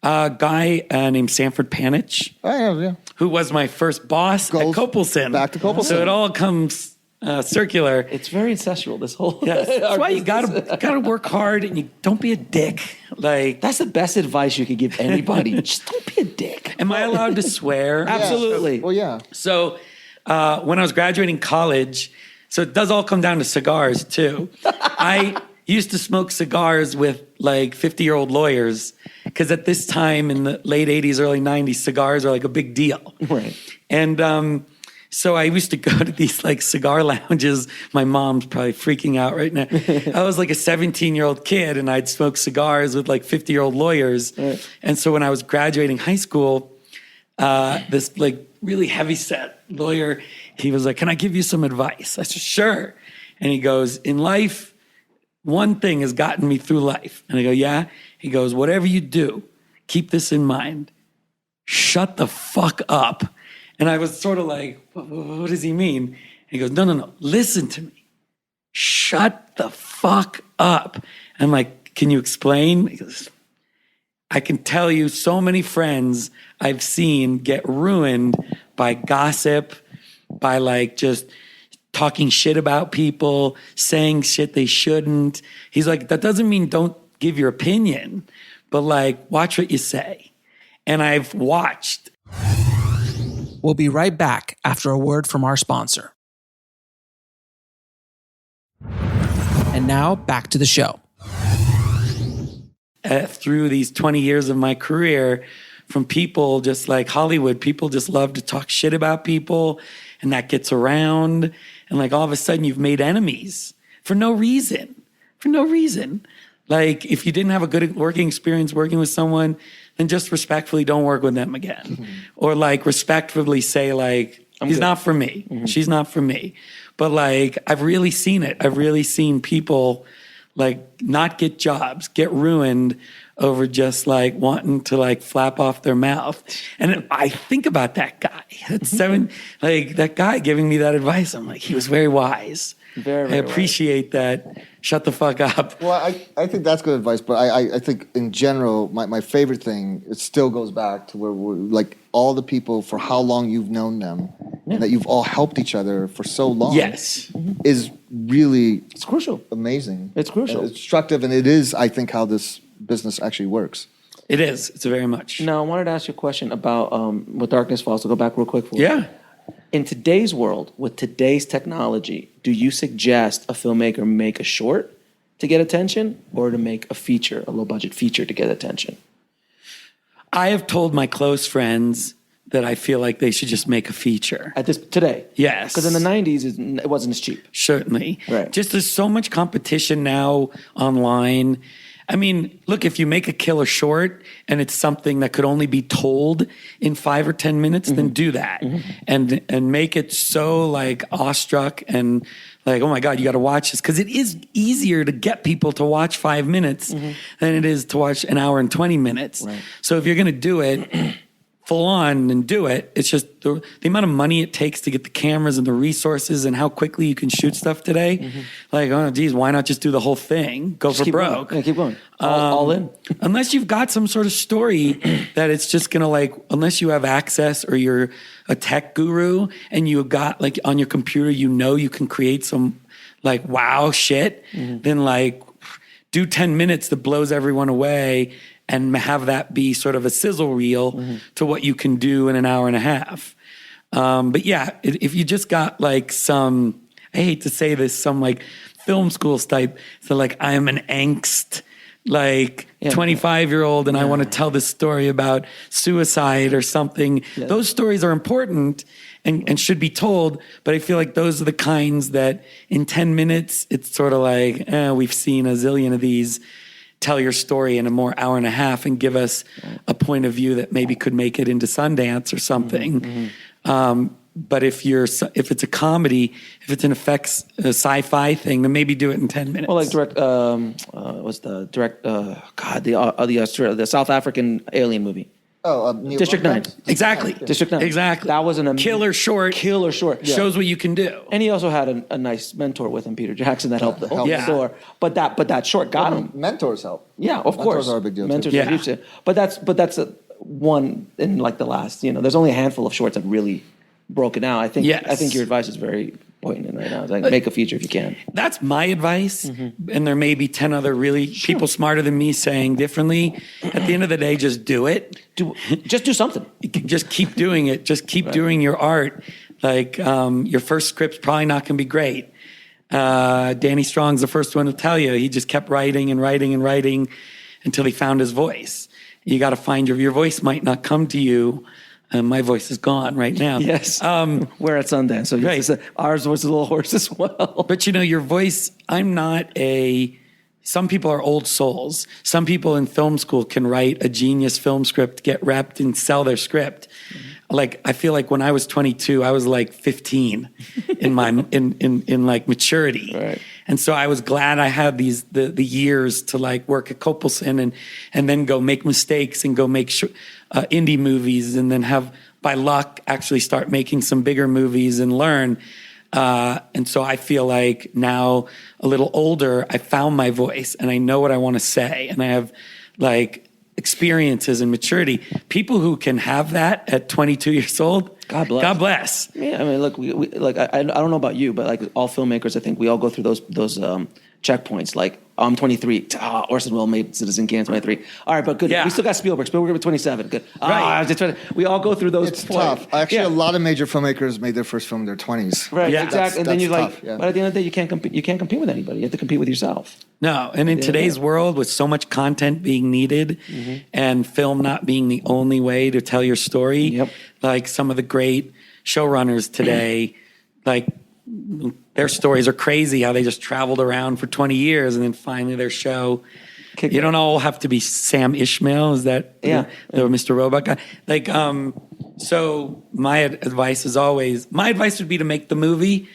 A guy named Sanford Panich, Oh, yeah. who was my first boss at Kopelson. Back to Kopelson. So it all comes circular. It's very ancestral, this whole... Yes. That's our why you business. gotta work hard, and you don't be a dick. Like, That's the best advice you could give anybody. Just don't be a dick. am I allowed to swear? Absolutely. Well, yeah. So when I was graduating college, so it does all come down to cigars too. I used to smoke cigars with like 50-year-old lawyers, because at this time in the late 80s, early 90s, cigars are like a big deal. Right. And so I used to go to these like cigar lounges. My mom's probably freaking out right now. I was like a 17-year-old kid, and I'd smoke cigars with like 50-year-old lawyers. Right. And so when I was graduating high school, this like really heavy set lawyer, he was like, "Can I give you some advice?" I said, "Sure." And he goes, "In life, one thing has gotten me through life." And I go, "Yeah." He goes, "Whatever you do, keep this in mind. Shut the fuck up. And I was sort of like, what does he mean? And he goes, no, listen to me. Shut the fuck up. I'm like, can you explain? He goes, I can tell you so many friends I've seen get ruined by gossip, by like just talking shit about people, saying shit they shouldn't. He's like, that doesn't mean don't give your opinion, but like, watch what you say. And I've watched. We'll be right back after a word from our sponsor. And now back to the show. Through these 20 years of my career, from people just like Hollywood, people just love to talk shit about people, and that gets around. And like all of a sudden you've made enemies for no reason. Like if you didn't have a good working experience working with someone, then just respectfully don't work with them again. Mm-hmm. Or like respectfully say like, he's not for me. Mm-hmm. She's not for me. But like, I've really seen it. I've really seen people like not get jobs, get ruined over just like wanting to like flap off their mouth. And I think about that guy. Like that guy giving me that advice. I'm like, he was very wise. Very I appreciate that. Shut the fuck up. Well, I think that's good advice, but I think in general, my favorite thing, it still goes back to where we're like all the people for how long you've known them and that you've all helped each other for so long. Yes. Is really It's crucial. amazing. It's crucial. It's instructive, and it is, I think, how this business actually works. It is. It's very much. Now, I wanted to ask you a question about what Darkness Falls. So go back real quick for Yeah. In today's world, with today's technology, do you suggest a filmmaker make a short to get attention or to make a feature, a low-budget feature to get attention? I have told my close friends that I feel like they should just make a feature. At this today? Yes. Because in the 90s, it wasn't as cheap. Certainly. Right. Just there's so much competition now online. I mean, look, if you make a killer short and it's something that could only be told in 5 or 10 minutes, then do that. And make it so like awestruck and like, oh my God, you got to watch this. Because it is easier to get people to watch 5 minutes than it is to watch an hour and 20 minutes. Right. So if you're going to do it full on and do it, it's just the amount of money it takes to get the cameras and the resources and how quickly you can shoot stuff today. Like, oh geez, why not just do the whole thing? Go for broke. Yeah, keep going. All in. Unless you've got some sort of story that it's just gonna like, unless you have access or you're a tech guru and you got like on your computer, you can create some like wow shit, then like do 10 minutes that blows everyone away and have that be sort of a sizzle reel to what you can do in an hour and a half. But yeah, if you just got like some, I hate to say this, some like film school type, so like I'm an angst, like 25-year-old and I want to tell this story about suicide or something. Yeah. Those stories are important and should be told, but I feel like those are the kinds that in 10 minutes, it's sort of like, we've seen a zillion of these. Tell your story in a more hour and a half and give us a point of view that maybe could make it into Sundance or something. But if it's a comedy, if it's an effects sci-fi thing, then maybe do it in 10 minutes. Well, like the South African alien movie. District 9. Exactly. District 9. Exactly. That was killer short. Yeah. Shows what you can do. And he also had a nice mentor with him, Peter Jackson, that helped the store. But that short got him. Mentors help. Yeah, of course. Mentors are a big deal. Mentors are huge too. But that's one in like the last. There's only a handful of shorts that really broke it out. I think your advice is very poignant right now. It's like make a feature if you can. That's my advice, and there may be 10 other people smarter than me saying differently. At the end of the day, just do it. Just do something. Just keep doing it. Just keep doing your art. Like your first script's probably not going to be great. Danny Strong's the first one to tell you. He just kept writing and writing and writing until he found his voice. You got to find your voice might not come to you. My voice is gone right now. Yes. We're at Sundance, so right. Ours was a little hoarse as well. But your voice, some people are old souls. Some people in film school can write a genius film script, get repped and sell their script. like I feel like when I was 22, I was like 15 in my in like maturity. Right. And so I was glad I had the years to like work at Copelson and then go make mistakes and go make indie movies, and then have, by luck, actually start making some bigger movies and learn. And so I feel like now, a little older, I found my voice and I know what I want to say, and I have like experiences and maturity. People who can have that at 22 years old, God bless. God bless. Yeah, I mean, look, we like I don't know about you, but like all filmmakers, I think we all go through those checkpoints. Like, I'm 23. Orson Welles made Citizen Kane 23. All right, but good. Yeah. We still got Spielberg. Spielberg was 27. Good. Right. We all go through those. It's points. tough. Actually, Yeah. a lot of major filmmakers made their first film in their 20s. Right, Yeah. exactly. And then That's you're like, tough, yeah. but at the end of the day, you can't compete. You can't compete with anybody. You have to compete with yourself. No, and in today's world, with so much content being needed, and film not being the only way to tell your story, Yep. like some of the great showrunners today, like their stories are crazy. How they just traveled around for 20 years and then finally their show. You don't all have to be Sam Ishmael. Is that Yeah. the Mr. Robot guy? Like, so my advice is always, my advice would be to make the movie,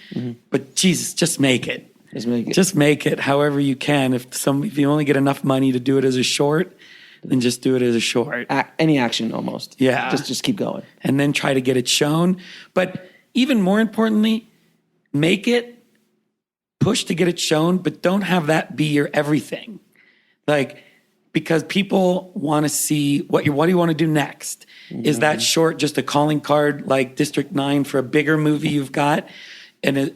but Jesus, just make it. Just make it however you can. If you only get enough money to do it as a short, then just do it as a short. Any action almost. Yeah. Just keep going. And then try to get it shown. But even more importantly, make it, push to get it shown, but don't have that be your everything. Like, because people want to see what do you want to do next? Is that short just a calling card like District 9 for a bigger movie you've got?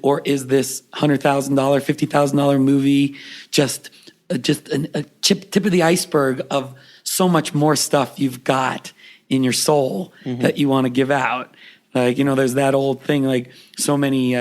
Or is this $100,000, $50,000 movie just a tip of the iceberg of so much more stuff you've got in your soul that you want to give out? Like, there's that old thing, like so many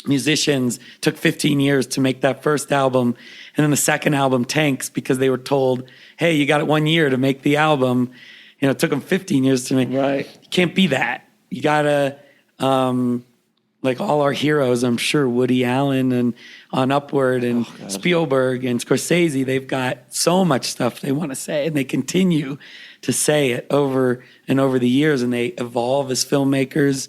musicians took 15 years to make that first album, and then the second album tanks because they were told, hey, you got it 1 year to make the album. It took them 15 years to make. Right. You can't be that. You gotta, like all our heroes, I'm sure Woody Allen and On Upward and Spielberg and Scorsese, they've got so much stuff they want to say, and they continue to say it over and over the years, and they evolve as filmmakers.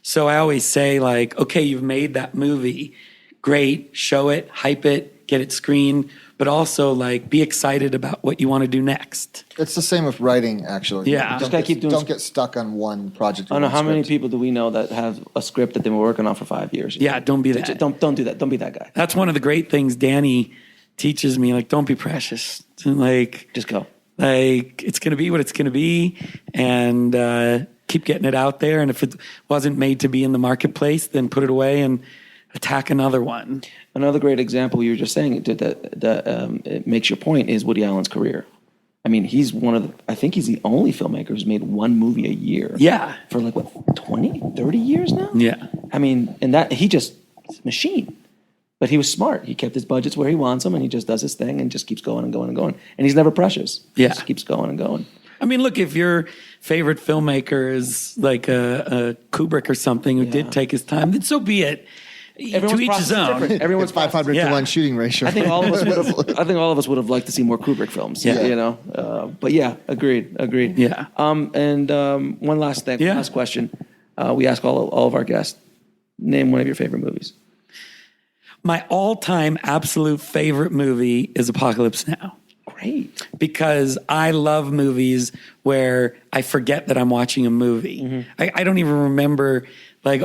So I always say, like, okay, you've made that movie. Great, show it, hype it, get it screened, but also, like, be excited about what you want to do next. It's the same with writing, actually. Yeah. Don't get stuck on one project. I don't know how many people do we know that have a script that they've been working on for 5 years. Yeah, don't be that. Don't do that. Don't be that guy. That's one of the great things Danny teaches me. Like, don't be precious. Like, Just go. Like, it's going to be what it's going to be, and keep getting it out there. And if it wasn't made to be in the marketplace, then put it away and attack another one. Another great example you were just saying that it makes your point is Woody Allen's career. I mean, he's I think he's the only filmmaker who's made one movie a year. Yeah. For like, what, 20, 30 years now? Yeah. I mean, and that he's a machine. But he was smart. He kept his budgets where he wants them, and he just does his thing and just keeps going and going and going. And he's never precious. Yeah. He just keeps going and going. I mean, look, if your favorite filmmaker is like a Kubrick or something who did take his time, then so be it. Everyone's to each his process is own. different. Everyone's 500 to 1 shooting ratio. I think all of us would have liked to see more Kubrick films. Yeah. But yeah, agreed. Yeah. One last thing. Yeah. Last question. We ask all of our guests, name one of your favorite movies. My all-time absolute favorite movie is Apocalypse Now. Great. Because I love movies where I forget that I'm watching a movie. Mm-hmm. I don't even remember, like,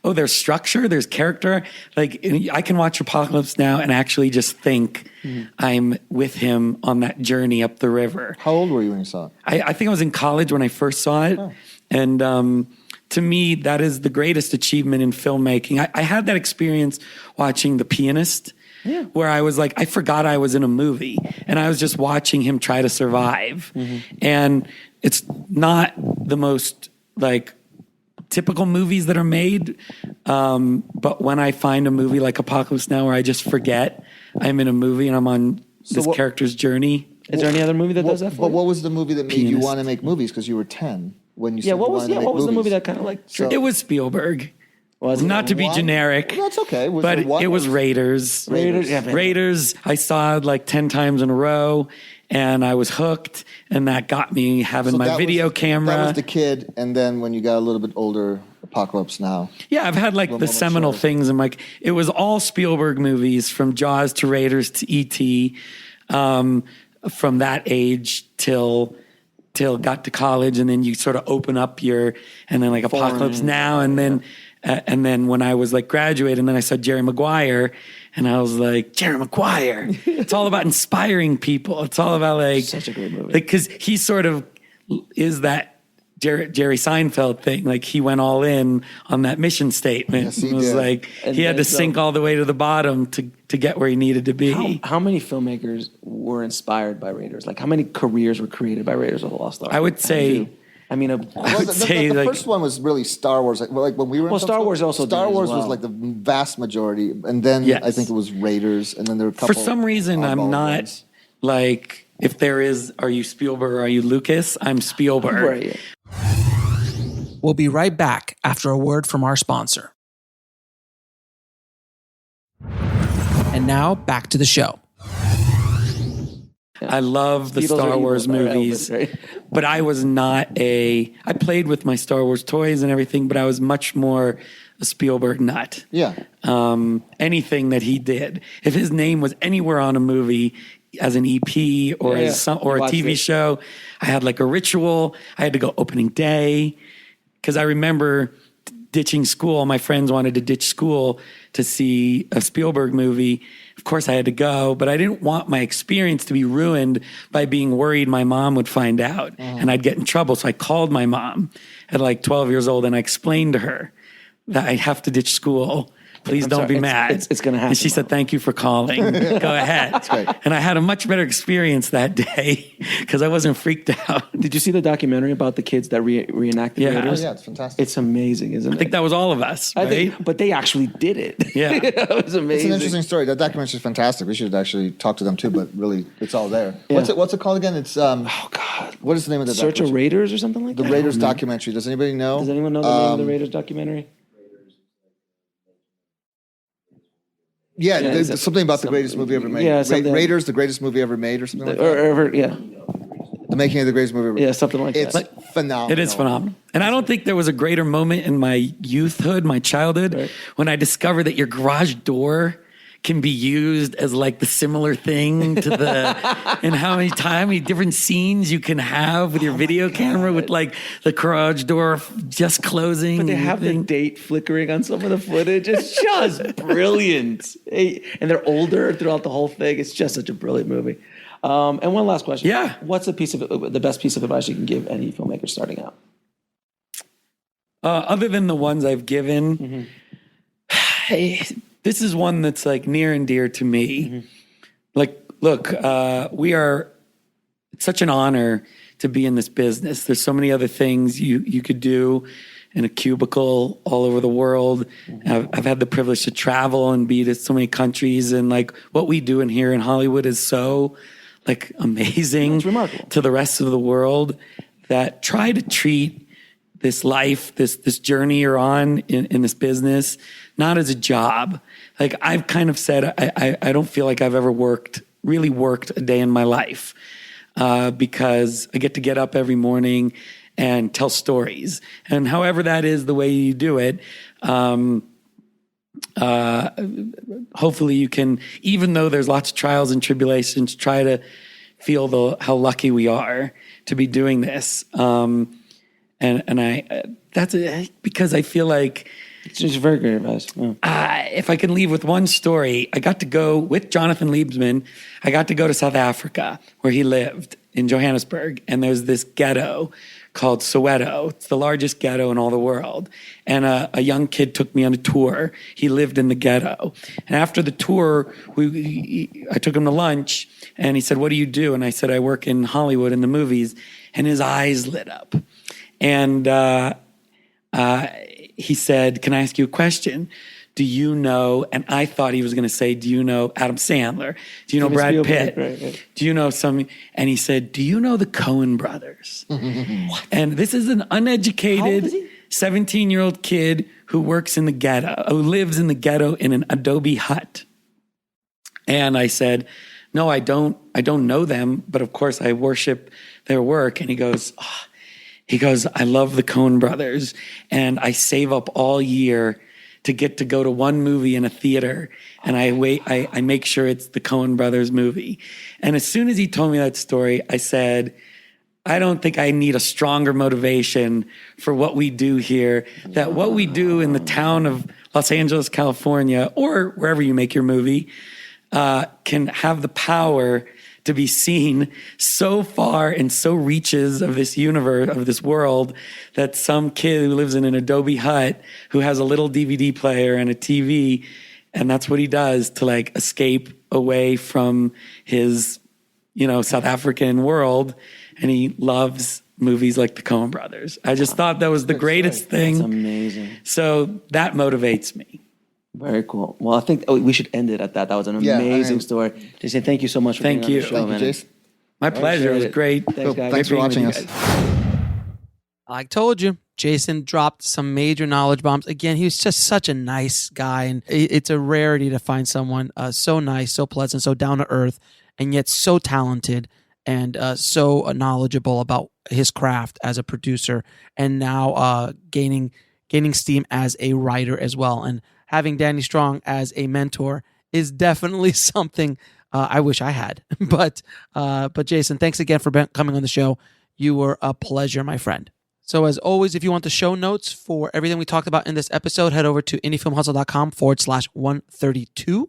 there's structure, there's character. Like, I can watch Apocalypse Now and actually just think I'm with him on that journey up the river. How old were you when you saw it? I think I was in college when I first saw it. Oh. And to me, that is the greatest achievement in filmmaking. I had that experience watching The Pianist, where I was like, I forgot I was in a movie, and I was just watching him try to survive. And it's not the most, like, typical movies that are made, but when I find a movie like Apocalypse Now where I just forget I'm in a movie and I'm on this character's journey. Is there any other movie that does that for But you? what was the movie that made you Pianist. want to make movies? Because you were 10 when you said What you was wanted to make the movie movies. that kind of like So- It was Spielberg. Was it Not to be one? generic, Well, that's okay. Was but it one it or was Raiders. Raiders? Yeah, man. Raiders, I saw like 10 times in a row, and I was hooked, and that got me having So my that video was, camera. That was the kid, and then when you got a little bit older, Apocalypse Now. Yeah, I've had like the more seminal mature. things. And like, it was all Spielberg movies, from Jaws to Raiders to E.T., from that age till got to college. And then you sort of open up and then like Apocalypse Now. And then when I was like graduating, then I saw Jerry Maguire, and I was like, Jerry Maguire. It's all about inspiring people. It's all about like, Such a great movie. Like, cause he sort of is that Jerry Seinfeld thing. Like, he went all in on that mission statement. Yes, he It was did. like, And he had to then sink all the way to the bottom to get where he needed to be. How many filmmakers were inspired by Raiders? Like, how many careers were created by Raiders of the Lost Ark? I would say, I mean, Well, the say, like- first one was really Star Wars. Like when we were in Well, film Star school, Wars also did Star as Wars well. was like the vast majority, and then Yes. I think it was Raiders, and then there were a couple. for some reason, I'm oddball not ones. like, if there is, are you Spielberg or are you Lucas? I'm Spielberg. right. We'll be right back after a word from our sponsor. And now back to the show. I love the Beatles are Star evil, Wars they're movies, Elvis, right? but I was not I played with my Star Wars toys and everything, but I was much more a Spielberg nut. Yeah. Anything that he did, if his name was anywhere on a movie as an EP or Yeah, as yeah. or a Watched TV it. show, I had like a ritual. I had to go opening day, because I remember ditching school. My friends wanted to ditch school to see a Spielberg movie. Of course, I had to go, but I didn't want my experience to be ruined by being worried my mom would find out and I'd get in trouble. So I called my mom at like 12 years old, and I explained to her that I have to ditch school. Please don't sorry, be it's- mad. it's gonna happen, And she said, "Thank you for calling. Go ahead." That's great. And I had a much better experience that day because I wasn't freaked out. Did you see the documentary about the kids that reenacted Yeah. Oh, Raiders? yeah, it's fantastic. It's amazing, isn't it? I think that was all of us, I right? think, but they actually did it. Yeah. It was It's amazing. an interesting story. That documentary is fantastic. We should actually talk to them too, but really, it's all there. Yeah. What's it called again? It's Oh God! what is the name of the Search of documentary? Raiders or something like The that. Raiders documentary. Does anybody know? Does anyone know the name of the Raiders documentary? Yeah, Yeah, there's is it something about the some- greatest movie ever made. yeah, something- Raiders, the greatest movie ever made, or something like that. Or yeah, The making of the greatest movie ever made. yeah, something like It's that. phenomenal. It is phenomenal. And I don't think there was a greater moment in my youthhood, my childhood, Right. when I discovered that your garage door can be used as like the similar thing to the, and how many different scenes you can have with your video camera with like the garage door just closing. But they have the date flickering on some of the footage. It's just brilliant. And they're older throughout the whole thing. It's just such a brilliant movie. And one last question. Yeah. What's the best piece of advice you can give any filmmaker starting out? Other than the ones I've given, hey, this is one that's like near and dear to me. Like, look, it's such an honor to be in this business. There's so many other things you could do in a cubicle all over the world. I've had the privilege to travel and be to so many countries, and like what we do in here in Hollywood is so like amazing It's remarkable. to the rest of the world, that try to treat this life, this journey you're on in this business, not as a job. Like I've kind of said, I don't feel like I've ever really worked a day in my life, because I get up every morning and tell stories. And however that is the way you do it, hopefully you can, even though there's lots of trials and tribulations, try to feel how lucky we are to be doing this. Because I feel like It's just very great advice. Yeah. if I can leave with one story, I got to go with Jonathan Liebsman. I got to go to South Africa, where he lived in Johannesburg, and there's this ghetto called Soweto. It's the largest ghetto in all the world. And a young kid took me on a tour. He lived in the ghetto. And after the tour, I took him to lunch, and he said, "What do you do?" And I said, "I work in Hollywood in the movies." And his eyes lit up. And he said, "Can I ask you a question? Do you know," and I thought he was going to say, "Do you know Adam Sandler? Do you know Brad Spielberg, Pitt? right. Do you know some?" And he said, "Do you know the Coen brothers?" And this is an uneducated. How old is he? 17-year-old kid who works in the ghetto, who lives in the ghetto in an adobe hut. And I said, no, I don't know them, but of course I worship their work. And he goes, I love the Coen brothers, and I save up all year to get to go to one movie in a theater, and I make sure it's the Coen brothers movie. And as soon as he told me that story, I said, I don't think I need a stronger motivation for what we do here, that what we do in the town of Los Angeles, California, or wherever you make your movie, can have the power to be seen so far and so reaches of this universe, of this world, that some kid who lives in an adobe hut, who has a little DVD player and a TV, and that's what he does to like escape away from his, South African world. And he loves movies like the Coen brothers. I just thought that was the greatest thing. That's amazing. So that motivates me. Very cool. Well, I think we should end it at that. That was an amazing story. Jason, thank you so much for being on the show, man. Jason. My pleasure. It was great. Thanks, guys. Thanks for watching us. I told you, Jason dropped some major knowledge bombs. Again, he was just such a nice guy, and it's a rarity to find someone so nice, so pleasant, so down to earth, and yet so talented and so knowledgeable about his craft as a producer, and now gaining steam as a writer as well. And having Danny Strong as a mentor is definitely something I wish I had. But Jason, thanks again for coming on the show. You were a pleasure, my friend. So as always, if you want the show notes for everything we talked about in this episode, head over to indiefilmhustle.com/132.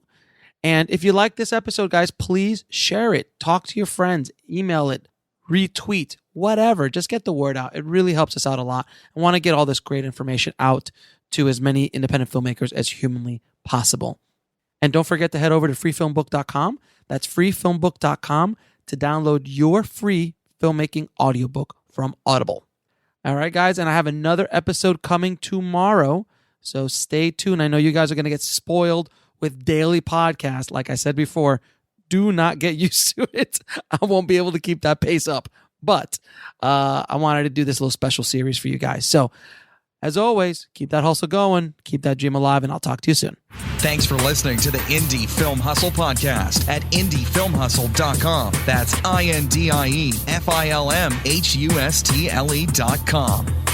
And if you like this episode, guys, please share it. Talk to your friends, email it, retweet, whatever. Just get the word out. It really helps us out a lot. I want to get all this great information out to as many independent filmmakers as humanly possible. And don't forget to head over to freefilmbook.com. That's freefilmbook.com to download your free filmmaking audiobook from Audible. All right, guys, and I have another episode coming tomorrow, so stay tuned. I know you guys are going to get spoiled with daily podcasts. Like I said before, do not get used to it. I won't be able to keep that pace up, but I wanted to do this little special series for you guys. So, as always, keep that hustle going, keep that dream alive, and I'll talk to you soon. Thanks for listening to the Indie Film Hustle podcast at indiefilmhustle.com. That's INDIEFILMHUSTLE.com.